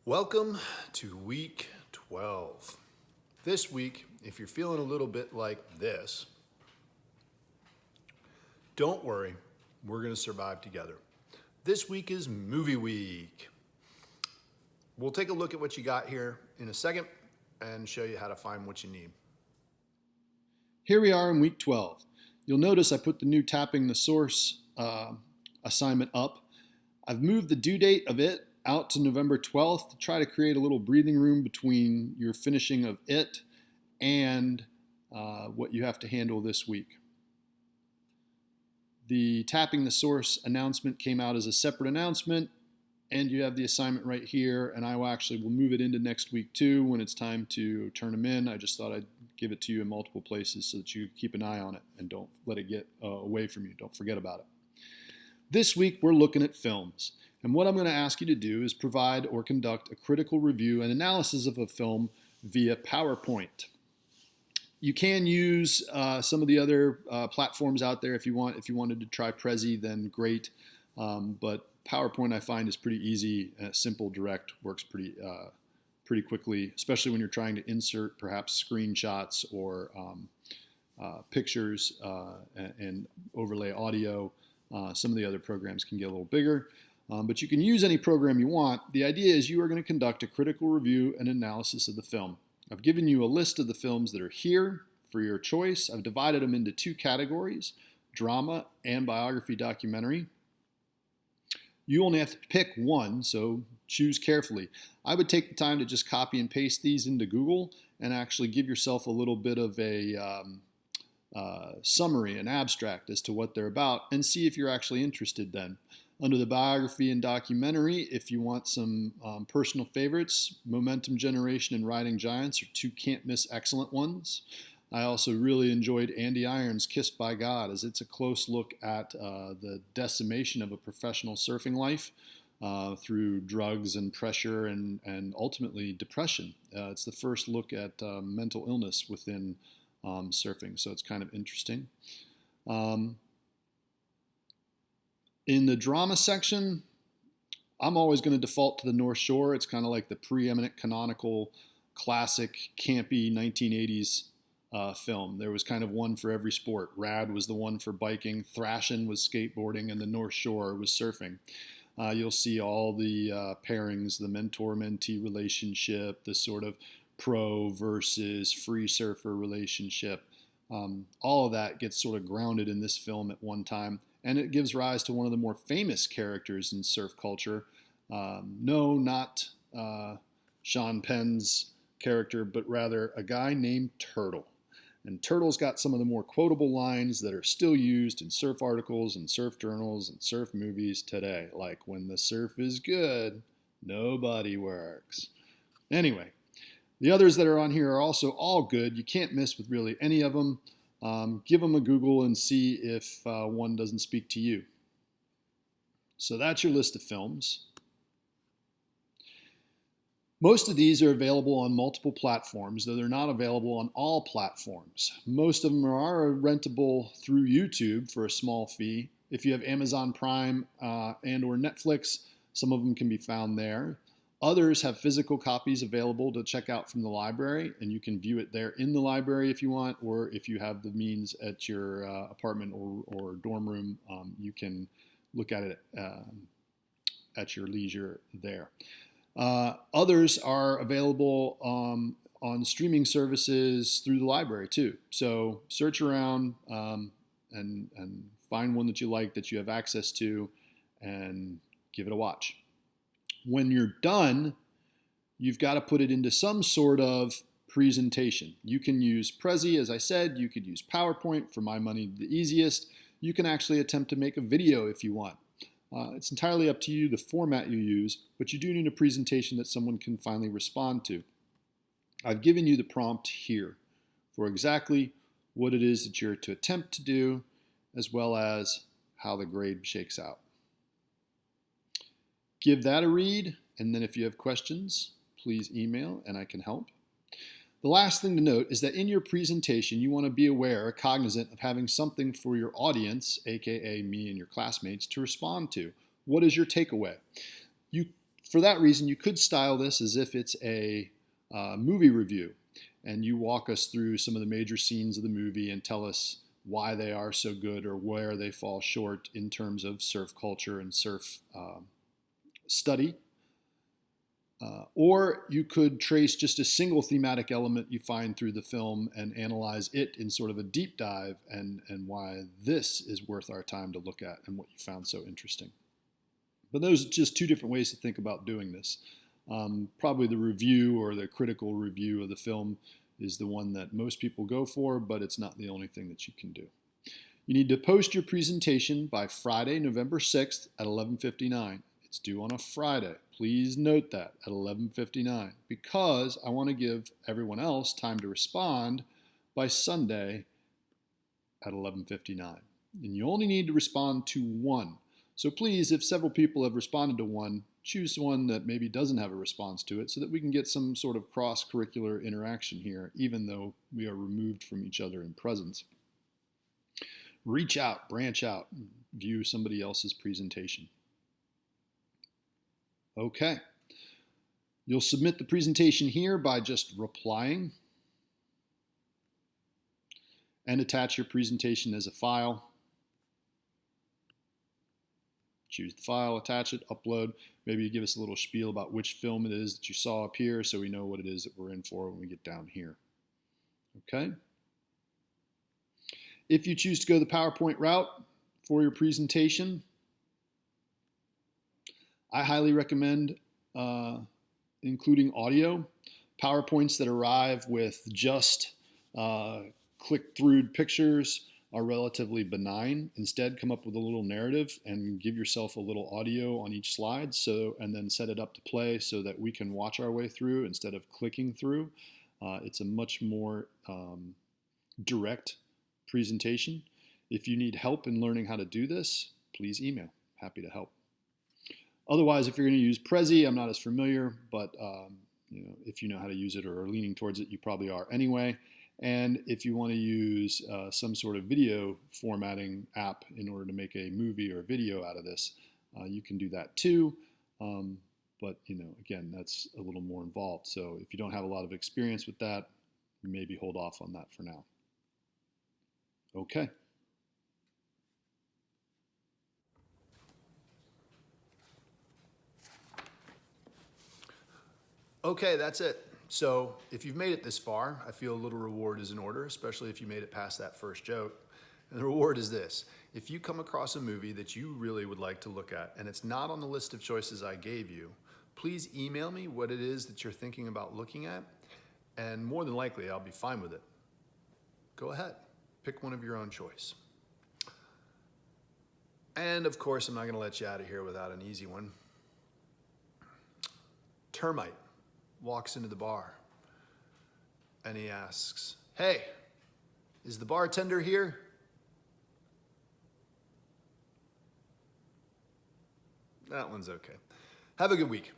Welcome to week 12. This week, if you're feeling a little bit like this, don't worry, we're going to survive together. This week is movie week. We'll take a look at what you got here in a second and show you how to find what you need. Here we are in week 12. You'll notice I put the new Tapping the Source assignment up. I've moved the due date of it out to November 12th to try to create a little breathing room between your finishing of it and what you have to handle this week. The Tapping the Source announcement came out as a separate announcement, and you have the assignment right here, and I will move it into next week too when it's time to turn them in. I just thought I'd give it to you in multiple places so that you keep an eye on it and don't let it get away from you. Don't forget about it. This week we're looking at films, and what I'm going to ask you to do is provide or conduct a critical review and analysis of a film via PowerPoint. You can use some of the other platforms out there if you want. If you wanted to try Prezi, then great. But PowerPoint I find is pretty easy, simple, direct, works pretty quickly, especially when you're trying to insert perhaps screenshots or pictures and overlay audio. Some of the other programs can get a little bigger, but you can use any program you want. The idea is you are going to conduct a critical review and analysis of the film. I've given you a list of the films that are here for your choice. I've divided them into two categories, drama and biography documentary. You only have to pick one, so choose carefully. I would take the time to just copy and paste these into Google and actually give yourself a little bit of a summary, an abstract as to what they're about, and see if you're actually interested then. Under the biography and documentary, if you want some personal favorites, Momentum Generation and Riding Giants are two can't-miss excellent ones. I also really enjoyed Andy Irons' Kissed by God, as it's a close look at the decimation of a professional surfing life through drugs and pressure and ultimately depression. It's the first look at mental illness within surfing, so it's kind of interesting. In the drama section, I'm always going to default to the North Shore. It's kind of like the preeminent canonical classic campy 1980s film. There was kind of one for every sport. Rad was the one for biking, Thrashin' was skateboarding, and the North Shore was surfing. You'll see all the pairings, the mentor-mentee relationship, the sort of pro versus free surfer relationship. All of that gets sort of grounded in this film at one time, and it gives rise to one of the more famous characters in surf culture. No, not Sean Penn's character, but rather a guy named Turtle. And Turtle's got some of the more quotable lines that are still used in surf articles and surf journals and surf movies today, like, "When the surf is good, nobody works." Anyway, the others that are on here are also all good. You can't miss with really any of them. Give them a Google and see if one doesn't speak to you. So that's your list of films. Most of these are available on multiple platforms, though they're not available on all platforms. Most of them are rentable through YouTube for a small fee. If you have Amazon Prime and or Netflix, some of them can be found there. Others have physical copies available to check out from the library, and you can view it there in the library if you want, or if you have the means at your apartment or dorm room, you can look at it at your leisure there. Others are available on streaming services through the library too. So search around and find one that you like, that you have access to, and give it a watch. When you're done, you've got to put it into some sort of presentation. You can use Prezi, as I said. You could use PowerPoint, for my money, the easiest. You can actually attempt to make a video if you want. It's entirely up to you, the format you use, but you do need a presentation that someone can finally respond to. I've given you the prompt here for exactly what it is that you're to attempt to do, as well as how the grade shakes out. Give that a read, and then if you have questions, please email and I can help. The last thing to note is that in your presentation, you want to be aware or cognizant of having something for your audience, aka me and your classmates, to respond to. What is your takeaway? You for that reason, you could style this as if it's a movie review, and you walk us through some of the major scenes of the movie and tell us why they are so good or where they fall short in terms of surf culture and surf study. Or you could trace just a single thematic element you find through the film and analyze it in sort of a deep dive and why this is worth our time to look at and what you found so interesting. But those are just two different ways to think about doing this. Probably the review or the critical review of the film is the one that most people go for, but it's not the only thing that you can do. You need to post your presentation by Friday, November 6th at 11:59. It's due on a Friday. Please note that at 11:59 because I want to give everyone else time to respond by Sunday at 11:59. And you only need to respond to one. So please, if several people have responded to one, choose one that maybe doesn't have a response to it so that we can get some sort of cross-curricular interaction here, even though we are removed from each other in presence. Reach out, branch out, view somebody else's presentation. Okay. You'll submit the presentation here by just replying and attach your presentation as a file. Choose the file, attach it, upload. Maybe you give us a little spiel about which film it is that you saw up here so we know what it is that we're in for when we get down here. Okay? If you choose to go the PowerPoint route for your presentation, I highly recommend including audio. PowerPoints that arrive with just click-through pictures are relatively benign. Instead, come up with a little narrative and give yourself a little audio on each slide, and then set it up to play so that we can watch our way through instead of clicking through. It's a much more direct presentation. If you need help in learning how to do this, please email. Happy to help. Otherwise, if you're going to use Prezi, I'm not as familiar, but if you know how to use it or are leaning towards it, you probably are anyway. And if you want to use some sort of video formatting app in order to make a movie or video out of this, you can do that too. But again, that's a little more involved. So if you don't have a lot of experience with that, maybe hold off on that for now. Okay. Okay, that's it. So if you've made it this far, I feel a little reward is in order, especially if you made it past that first joke. And the reward is this. If you come across a movie that you really would like to look at, and it's not on the list of choices I gave you, please email me what it is that you're thinking about looking at, and more than likely, I'll be fine with it. Go ahead, pick one of your own choice. And of course, I'm not gonna let you out of here without an easy one. Termite walks into the bar and he asks, "Hey, is the bartender here?" That one's okay. Have a good week.